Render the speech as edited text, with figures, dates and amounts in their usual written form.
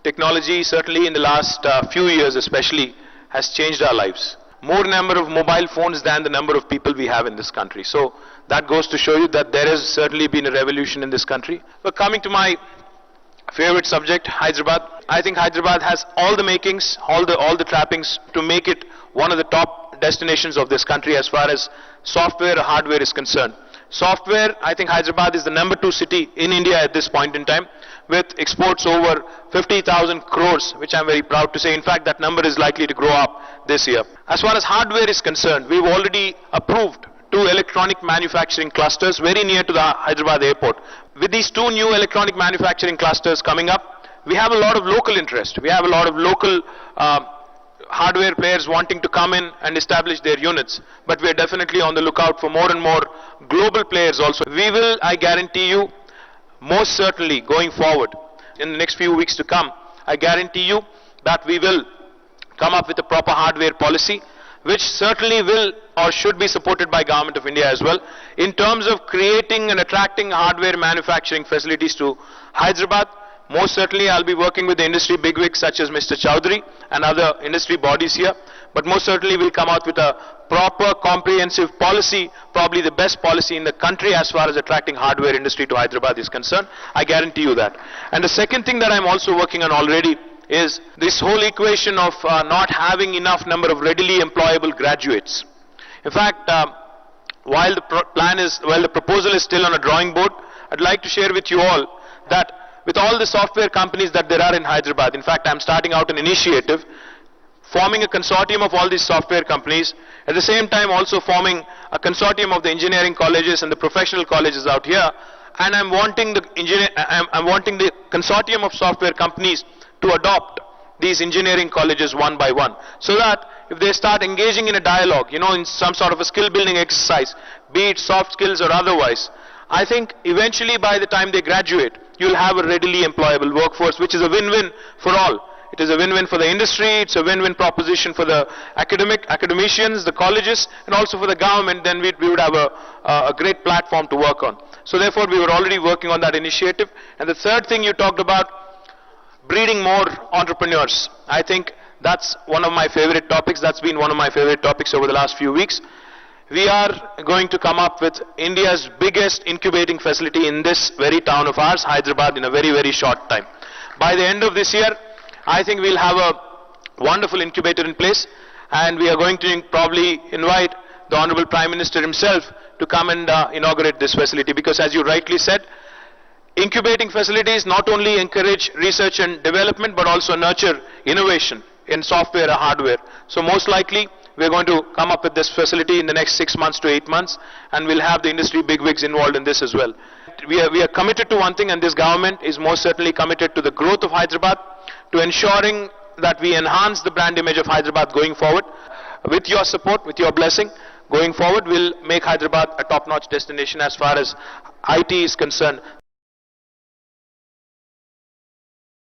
Technology, certainly in the last few years especially, has changed our lives. More number of mobile phones than the number of people we have in this country. So that goes to show you that there has certainly been a revolution in this country. But coming to my favorite subject, Hyderabad. I think Hyderabad has all the makings, all the trappings to make it one of the top destinations of this country as far as software or hardware is concerned. Software, I think Hyderabad is the number 2 city in India at this point in time, with exports over 50,000 crores, which I'm very proud to say. In fact, that number is likely to grow up this year. As far as hardware is concerned, we've already approved 2 electronic manufacturing clusters very near to the Hyderabad airport. With these 2 new electronic manufacturing clusters coming up, we have a lot of local interest. We have a lot of local hardware players wanting to come in and establish their units. But we are definitely on the lookout for more and more global players also. We will, I guarantee you, most certainly going forward in the next few weeks to come, I guarantee you that we will come up with a proper hardware policy, which certainly will or should be supported by Government of India as well, in terms of creating and attracting hardware manufacturing facilities to Hyderabad. Most certainly I'll be working with the industry bigwigs such as Mr. Chowdhury and other industry bodies here, but most certainly we'll come out with a proper comprehensive policy, probably the best policy in the country as far as attracting hardware industry to Hyderabad is concerned. I guarantee you that. And the second thing that I'm also working on already is this whole equation of not having enough number of readily employable graduates. In fact, while the proposal is still on a drawing board, I'd like to share with you all that with all the software companies that there are in Hyderabad, in fact, I'm starting out an initiative forming a consortium of all these software companies, at the same time also forming a consortium of the engineering colleges and the professional colleges out here, and I'm wanting the consortium of software companies to adopt these engineering colleges one by one, so that if they start engaging in a dialogue, in some sort of a skill building exercise, be it soft skills or otherwise, I think eventually by the time they graduate, you'll have a readily employable workforce, which is a win-win for all. It is a win-win for the industry, it's a win-win proposition for the academicians, the colleges, and also for the government. Then we would have a great platform to work on. So therefore, we were already working on that initiative. And the third thing you talked about, breeding more entrepreneurs. I think that's one of my favorite topics. That's been one of my favorite topics over the last few weeks. We are going to come up with India's biggest incubating facility in this very town of ours, Hyderabad, in a very, very short time. By the end of this year, I think we'll have a wonderful incubator in place, and we are going to probably invite the Honorable Prime Minister himself to come and inaugurate this facility, because as you rightly said, incubating facilities not only encourage research and development, but also nurture innovation in software or hardware. So most likely, we're going to come up with this facility in the next 6 months to 8 months, and we'll have the industry bigwigs involved in this as well. We are committed to one thing, and this government is most certainly committed to the growth of Hyderabad, to ensuring that we enhance the brand image of Hyderabad going forward. With your support, with your blessing, going forward, we'll make Hyderabad a top-notch destination as far as IT is concerned.